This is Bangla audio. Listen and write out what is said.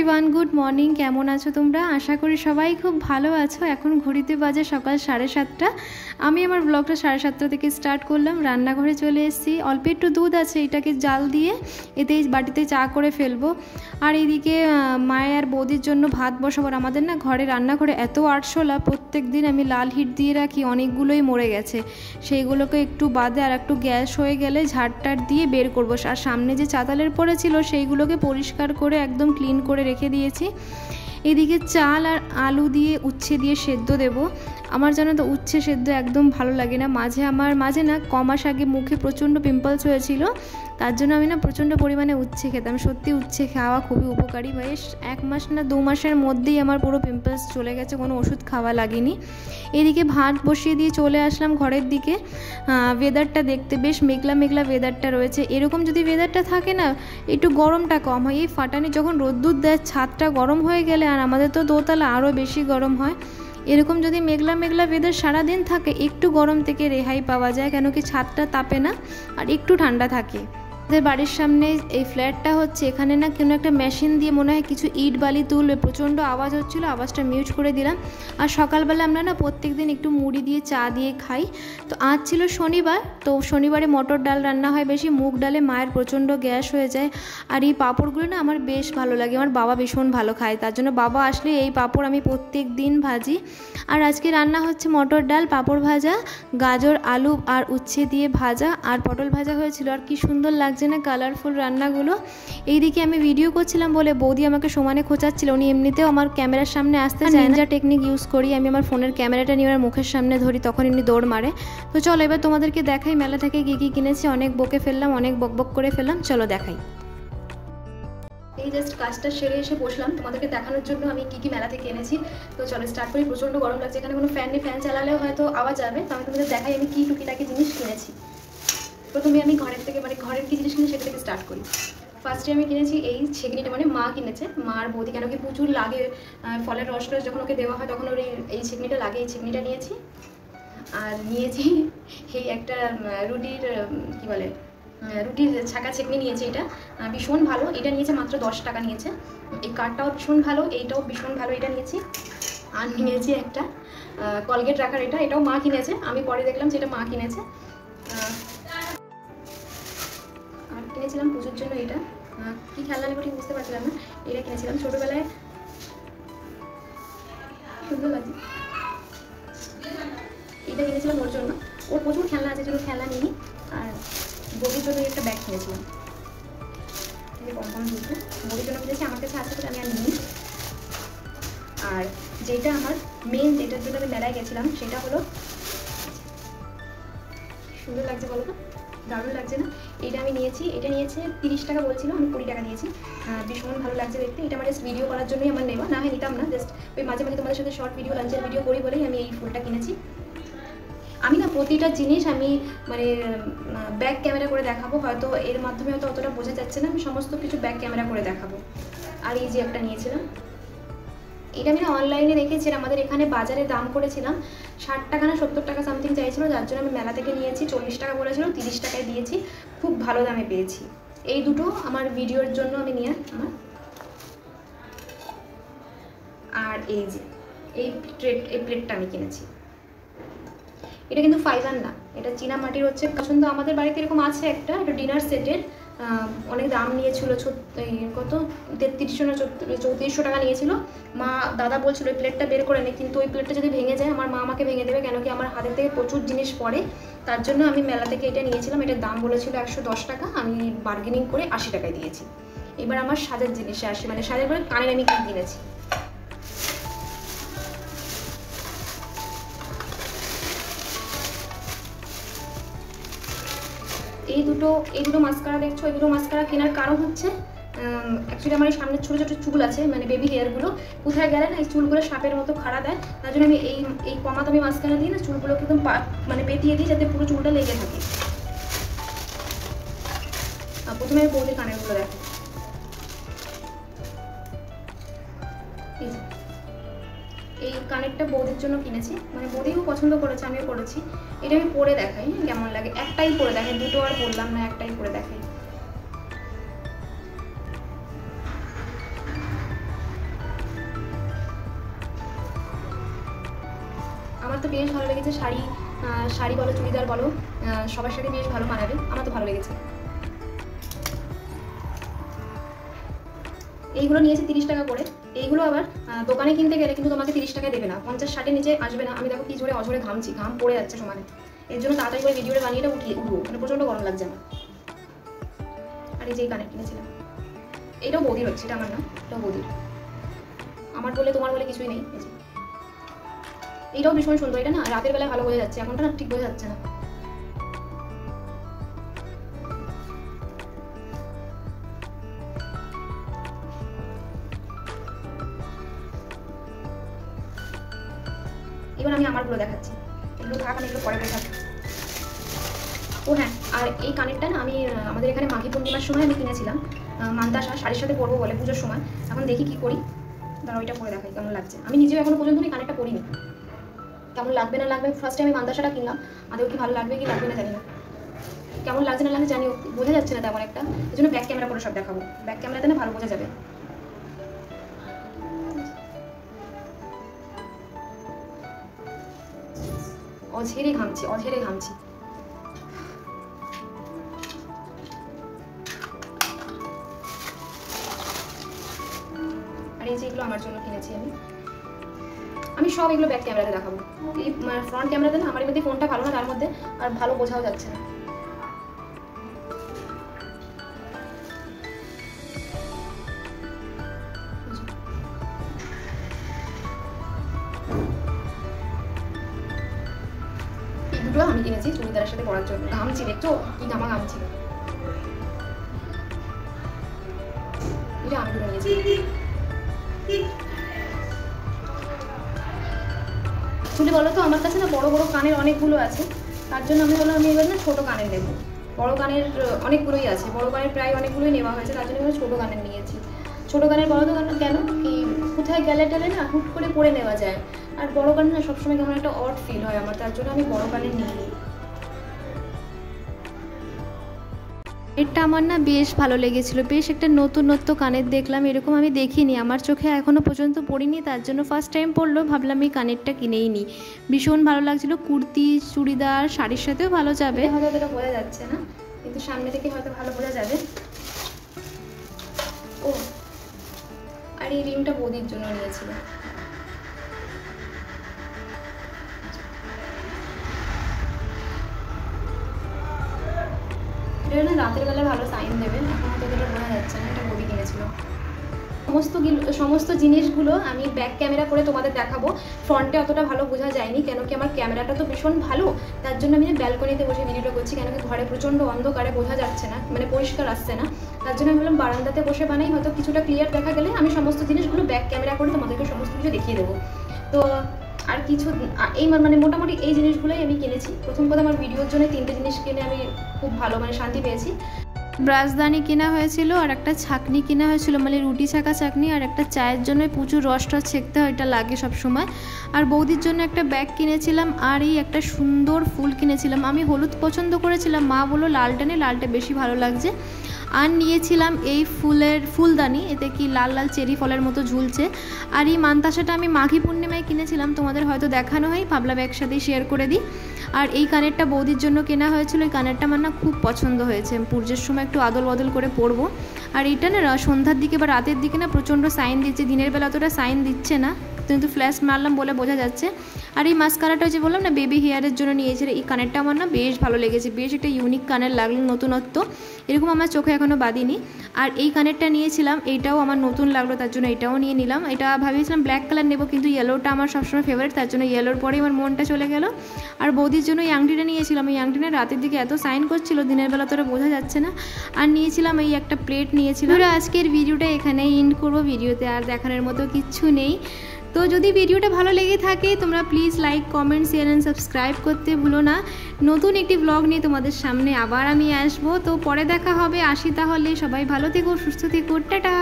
Everyone, good morning. কেমন আছো তোমরা? আশা করি সবাই খুব ভালো আছো। এখন ঘড়িতে বাজে সকাল 7:30। আমি আমার ব্লগটা 7:30 থেকে স্টার্ট করলাম। রান্নাঘরে চলে এসেছি। অল্প একটু দুধ আছে, এটাকে জাল দিয়ে এতেই বাটিতে চা করে ফেলবো। আর এইদিকে মায়ের আর বৌদির জন্য ভাত বসাবো। আমাদের না ঘরে রান্নাঘরে এত আরশোলা, প্রত্যেক দিন আমি লাল হিট দিয়ে রাখি, অনেকগুলোই মরে গেছে। সেইগুলোকে একটু বাদে আর একটু গ্যাস হয়ে গেলে ঝাড়টার দিয়ে বের করবো। আর সামনে যে চাতালের পড়েছিল সেইগুলোকে পরিষ্কার করে একদম ক্লিন করে রেখে দিয়েছি। এদিকে চাল আর আলু দিয়ে উচ্ছে দিয়ে সেদ্ধ দেব। আমার জানো তো উচ্ছে সেদ্ধ একদম ভালো লাগে না। মাঝে না কমাস আগে মুখে প্রচণ্ড পিম্পলস হয়েছিল, তার জন্য আমি না প্রচণ্ড পরিমাণে উচ্ছে খেতাম। সত্যি উচ্ছে খাওয়া খুবই উপকারী। বেশ 1 মাস না 2 মাসের মধ্যেই আমার পুরো পিম্পলস চলে গেছে, কোনো ওষুধ খাওয়া লাগেনি। এদিকে ভাত বসিয়ে দিয়ে চলে আসলাম ঘরের দিকে। ওয়েদারটা দেখতে বেশ মেঘলা মেঘলা ওয়েদারটা রয়েছে। এরকম যদি ওয়েদারটা থাকে না, একটু গরমটা কম হয়। এই ফাটানি যখন রোদ্দুর দেয়, ছাদটা গরম হয়ে গেলে, আর আমাদের তো দোতলা, আরও বেশি গরম হয়। এরকম যদি মেঘলা মেঘলা ওয়েদার সারাদিন থাকে, একটু গরম থেকে রেহাই পাওয়া যায়, কেন কি ছাদটা তাপে না আর একটু ঠান্ডা থাকে। আমাদের বাড়ির সামনে এই ফ্ল্যাটটা হচ্ছে, এখানে না কোনো একটা মেশিন দিয়ে মনে হয় কিছু ইট বালি তুলবে, প্রচণ্ড আওয়াজ হচ্ছিলো, আওয়াজটা মিউট করে দিলাম। আর সকালবেলা আমরা না প্রত্যেক দিন একটু মুড়ি দিয়ে চা দিয়ে খাই। তো আজ ছিল শনিবার, তো শনিবারে মটর ডাল রান্না হয় বেশি। মুগ ডালে মায়ের প্রচণ্ড গ্যাস হয়ে যায়। আর এই পাঁপড়গুলো না আমার বেশ ভালো লাগে, আমার বাবা ভীষণ ভালো খায়, তার জন্য বাবা আসলে এই পাঁপড় আমি প্রত্যেক দিন ভাজি। আর আজকে রান্না হচ্ছে মটর ডাল, পাঁপড় ভাজা, গাজর আলু আর উচ্ছে দিয়ে ভাজা, আর পটল ভাজা হয়েছিল। আর কি সুন্দর লাগছে না কালারফুল রান্নাগুলো। এইদিকে আমি ভিডিও করছিলাম বলে বৌদি আমাকে সমানে খোঁচাচ্ছিল। উনি এমনিতেও আমার ক্যামেরার সামনে আসতে চায় না। যা টেকনিক ইউজ করি, আমি আমার ফোনের ক্যামেরাটা নিয়ে আমার মুখের সামনে ধরি, তখন উনি দৌড় মারে। তো চলো এবার তোমাদেরকে দেখাই মেলা থেকে কী কী কিনেছি। অনেক বকে ফেললাম, অনেক বকবক করে ফেললাম, চলো দেখাই। এই জাস্ট কাজটা সেরে এসে বসলাম তোমাদেরকে দেখানোর জন্য আমি কী কী মেলা থেকে এনেছি। তো চলো স্টার্ট করি। প্রচণ্ড গরম লাগছে, এখানে কোনো ফ্যান নেই, ফ্যান চালালেও হয়তো আওয়াজ যাবে। তো আমি তোমাদের দেখাই আমি কী টুকিটাকি জিনিস কিনেছি। প্রথমে আমি ঘরের থেকে ঘরের কী জিনিস কিনে সেটা থেকে স্টার্ট করি। ফার্স্টে আমি কিনেছি এই ছেঁকনিটা, মা কিনেছে, মার বৌদি, কেন কি প্রচুর লাগে ফলের রস যখন ওকে দেওয়া হয় তখন ওর এই ছেঁকনিটা লাগে। এই ছেঁকনিটা নিয়েছি। আর নিয়েছি এই একটা রুটির কী বলে, রুটির ছাঁকা ছেঁকনি নিয়েছি। এটা ভীষণ ভালো, এটা নিয়েছে মাত্র 10 টাকা নিয়েছে। এই কাঠটাও ভীষণ ভালো, এইটাও ভীষণ ভালো, এটা নিয়েছি। আর নিয়েছি একটা কলগেট রাখার, এটাও মা কিনেছে, আমি পরে দেখলাম যে এটা মা কিনেছে। আর কিনেছিলাম পুজোর জন্য এটা, কী খেলনা নেবো ঠিক বুঝতে পারছিলাম না, এটা কিনেছিলাম ছোটোবেলায়, সুন্দর লাগছে। এটা কিনেছিলাম ওর জন্য, ওর প্রচুর খেলনা আছে, জন্য খেলনা নিই। আর বৌদির জন্য একটা ব্যাগ কিনেছিলাম, কম কম দুটো বৌদির জন্য কিনেছি, আমার কাছে আছে, আমি আর নিই। আর যেটা আমার মেন, যেটার জন্য আমি মেলায় গেছিলাম, সেটা হলো, সুন্দর লাগছে বলো তো, দারুণ লাগছে না? এটা আমি নিয়েছি, এটা নিয়েছে 30 টাকা বলছিল, আমি 20 টাকা নিয়েছি। ভীষণ ভালো লাগছে দেখতে। এটা আমার জাস্ট ভিডিও করার জন্যই আমার নেওয়া, না হয় নিতাম না। জাস্ট ওই মাঝে মাঝে তোমাদের সাথে শর্ট ভিডিও, লাঞ্চের ভিডিও করি বলেই আমি এই ফুলটা কিনেছি। আমি না প্রতিটা জিনিস আমি ব্যাক ক্যামেরা করে দেখাবো, হয়তো এর মাধ্যমে হয়তো অতটা বোঝা যাচ্ছে না, আমি সমস্ত কিছু ব্যাক ক্যামেরা করে দেখাবো। আর এই যে একটা নিয়েছিলাম, এটা আমি না অনলাইনে দেখেছি, আমাদের এখানে বাজারে দাম করেছিলাম 60 টাকা না 70 টাকা সামথিং চাইছিল, যার জন্য আমি মেলা থেকে নিয়েছি। 40 টাকা বলেছিল, 30 টাকায় দিয়েছি, খুব ভালো দামে পেয়েছি। এই দুটো আমার ভিডিওর জন্য আমি নিয়ে আমার। আর এই যে এই প্লেটটা আমি কিনেছি, এটা কিন্তু ফাইবার না, এটা চীনা মাটির হচ্ছে। পছন্দ আমাদের বাড়িতে এরকম আছে একটা, এটা ডিনার সেটের, অনেক দাম নিয়েছিল, কত 3300 না 3400 টাকা নিয়েছিল। দাদা বলছিল ওই প্লেটটা বের করে নে, কিন্তু ওই প্লেটটা যদি ভেঙে যায় আমার মা আমাকে ভেঙে দেবে, কেন কি আমার হাতের থেকে প্রচুর জিনিস পড়ে, তার জন্য আমি মেলা থেকে এটা নিয়েছিলাম। এটার দাম বলেছিল 110 টাকা, আমি বার্গেনিং করে 80 টাকায় দিয়েছি। এবার আমার সাজের জিনিসে আসে, সাজের পরে কানের আমি কি কিনেছি। এই দুটো মাস্কারা দেখছো, এই দুটো মাস্কারা কেনার কারণ হচ্ছে, অ্যাকচুয়ালি আমার এই সামনে ছোটো ছোটো চুল আছে, বেবি হেয়ারগুলো কোথায় গেলে না এই চুলগুলো সাপের মতো খাড়া দেয়, তার জন্য আমি এই কমা দামি মাস্কারা দিয়ে না চুলগুলোকে একদম পেটিয়ে দিই, যাতে পুরো চুলটা লেগে থাকে। প্রথমে আমি বৌদির কানেরগুলো দেখো, এই কানেরটা বৌদির জন্য কিনেছি, মানে বৌদিও পছন্দ করেছে, আমিও করেছি। এটা আমি পরে দেখাই কেমন লাগে, একটাই পরে দেখাই, দুটো আর বললাম না, একটাই পরে দেখাই। আমার তো বেশ ভালো লেগেছে, শাড়ি বলো চুড়িদার বলো সবার সাথে বেশ ভালো মানাবে, আমার তো ভালো লেগেছে। এইগুলো নিয়েছি 30 টাকা করে। এইগুলো আবার দোকানে কিনতে গেলে কিন্তু তোমাকে 30 টাকায় দেবে না, 50-60-এর নিচে আসবে না। আমি দেখো কি জোরে অঝরে ঘামছি, ঘাম পড়ে যাচ্ছে সমানে। এর জন্য তাড়াতাড়ি করে ভিডিওটা বানিয়ে উঠবো, মানে প্রচণ্ড গরম লাগছে আমার। আর এই যে কানেক্ট কিনেছিলাম, এইটাও বৌদির হচ্ছে, এটা আমার না, এটাও বৌদির। আমার বলে তোমার বলে কিছুই নেই। এইটাও ভীষণ সুন্দর, এটা না রাতের বেলায় ভালো বোঝা যাচ্ছে, এখনটা না ঠিক বোঝা যাচ্ছে না। এবার আমি আমারগুলো দেখাচ্ছি, এগুলো থাক, আমি এগুলো পরে দেখাচ্ছি। ও হ্যাঁ, আর এই কানেরটা না আমি আমাদের এখানে মাঘী পূর্ণিমার সময় আমি কিনেছিলাম, মান্তাসা শাড়ির সাথে পরবো বলে পুজোর সময়। এখন দেখি কি করি, দাঁড়া ওইটা পরে দেখাই কেমন লাগছে। আমি নিজেও এখনো পর্যন্ত এই কানেরটা পরিনি, কেমন লাগবে না লাগবে। ফার্স্টে আমি মান্তাসাটা কিনলাম, আদৌ কি ভালো লাগবে কি লাগবে না জানি না, কেমন লাগছে না লাগছে জানি, বোঝা যাচ্ছে না তেমন একটা। এই জন্য ব্যাক ক্যামেরা করে সব দেখাবো, ব্যাক ক্যামেরাতে না ভালো বোঝা যাবে। অঝেরে ঘামছি, অঝেরে ঘামছি। আর এই যে এগুলো আমার জন্য কিনেছি আমি সব এগুলো ব্যাক ক্যামেরাতে দেখাবো। এই ফ্রন্ট ক্যামেরাতে না আমার মধ্যে ফোনটা ভালো না, তার মধ্যে আর ভালো বোঝাও যাচ্ছে না। এই দুটো আমি কিনেছি চুড়িদারের সাথে পরার জন্য। ঘামছি, দেখছো কি ঘামছি। এটা আমি দুটো নিয়েছি। চুলি বলো তো, আমার কাছে না বড় বড় কানের অনেকগুলো আছে, তার জন্য আমি বললাম আমি এবার না ছোটো কানের নেব। বড় কানের অনেকগুলোই আছে, বড় কানের প্রায় অনেকগুলোই নেওয়া হয়েছে, তার জন্য আমি ছোটো কানের নিয়েছি। ছোটো কানের বড় তো কেন কি কোথায় গেলে টেলে না হুট করে পরে নেওয়া যায়, আর বড় কানে না সবসময় কেমন একটা অড ফিল হয় আমার, তার জন্য আমি বড় কানের নিই। এটা আমার না বেশ ভালো লেগেছিল, বেশ একটা নতুনত্ব কানের দেখলাম, এরকম আমি দেখিনি, আমার চোখে এখনও পর্যন্ত পড়িনি, তার জন্য ফার্স্ট টাইম পড়লো, ভাবলাম এই কানেরটা কিনেই নিই। ভীষণ ভালো লাগছিল, কুর্তি চুড়িদার শাড়ির সাথেও ভালো যাবে। হয়তো এটা বোঝা যাচ্ছে না, কিন্তু সামনে থেকে হয়তো ভালো বোঝা যাবে। ও আর এই রিংটা বৌদির জন্য নিয়েছিল। এটা না রাতের বেলা ভালো সাইন দেবে, এখন তো এটা বোঝা যাচ্ছে না, এটা বৌদি কিনেছিল। সমস্ত জিনিসগুলো আমি ব্যাক ক্যামেরা করে তোমাদের দেখাবো, ফ্রন্টে অতটা ভালো বোঝা যায়নি, কেন কি আমার ক্যামেরাটা তো ভীষণ ভালো, তার জন্য আমি ব্যালকনিতে বসে ভিডিওটা করছি, কেন কি ঘরে প্রচণ্ড অন্ধকারে বোঝা যাচ্ছে না, মানে পরিষ্কার আসছে না, তার জন্য আমি বললাম বারান্দাতে বসে বানাই, হয়তো কিছুটা ক্লিয়ার দেখা গেলে আমি সমস্ত জিনিসগুলো ব্যাক ক্যামেরা করে তোমাদেরকে সমস্ত কিছু দেখিয়ে দেবো। তো আর কিছু এই মানে মোটামুটি এই জিনিসগুলোই আমি কিনেছি। প্রথম কথা আমার ভিডিওর জন্য 3টে জিনিস কিনে আমি খুব ভালো মানে শান্তি পেয়েছি। ব্রাশদানি কেনা হয়েছিল, আর একটা ছাকনি কেনা হয়েছিল, মানে রুটি ছাকা ছাকনি, আর একটা চায়ের জন্য প্রচুর রস টস ছেঁকতে হয়, এটা লাগে সবসময়। আর বৌদির জন্য একটা ব্যাগ কিনেছিলাম, আর এই একটা সুন্দর ফুল কিনেছিলাম। আমি হলুদ পছন্দ করেছিলাম, মা বললো লালটা নে, লালটা বেশি ভালো লাগছে। আর নিয়েছিলাম এই ফুলদানি, এতে কি লাল লাল চেরি ফলের মতো ঝুলছে। আর এই মান্তাসাটা আমি মাঘী পূর্ণিমায় কিনেছিলাম, তোমাদের হয়তো দেখানো হয়, ভাবলাম একসাথেই শেয়ার করে দিই। আর এই কানেরটা বৌদির জন্য কেনা হয়েছিল, এই কানেরটা আমার না খুব পছন্দ হয়েছে, পুজোর সময় একটু আদল বদল করে পরবো। আর এইটা না সন্ধ্যার দিকে বা রাতের দিকে না প্রচণ্ড সাইন দিচ্ছে, দিনের বেলা অতটা সাইন দিচ্ছে না, কিন্তু ফ্ল্যাশ মারলাম বলে বোঝা যাচ্ছে। আর এই মাস্কারাটা যে বললাম না বেবি হেয়ারের জন্য নিয়েছিল, এই কানেরটা আমার না বেশ ভালো লেগেছে, বেশ একটা ইউনিক কানের লাগলো, নতুনত্ব, এরকম আমার চোখে এখনও বাঁধিনি। আর এই কানেরটা নিয়েছিলাম, এইটাও আমার নতুন লাগলো, তার জন্য এটাও নিয়ে নিলাম। এটা ভাবিয়েছিলাম ব্ল্যাক কালার নেবো, কিন্তু ইয়েলোটা আমার সবসময় ফেভারিট, তার জন্য ইয়েলোর পরেই আমার মনটা চলে গেল। আর বৌদির জন্য এই আংটিটা নিয়েছিলাম, এই আংটিটা রাতের দিকে এত সাইন করছিল, দিনের বেলা তোরা বোঝা যাচ্ছে না। আর নিয়েছিলাম এই একটা প্লেট নিয়েছিলাম। আজকের ভিডিওটা এখানেই এন্ড করবো, ভিডিওতে আর দেখানোর মতো কিচ্ছু নেই। তো যদি ভিডিওটা ভালো লেগে থাকে তোমরা please like comment share and subscribe করতে ভুলো না। নতুন একটি ব্লগ নিয়ে তোমাদের সামনে আবার আমি আসবো, তো পরে দেখা হবে, আসি তাহলে, সবাই ভালো থেকো, সুস্থ থেকো, টাটা।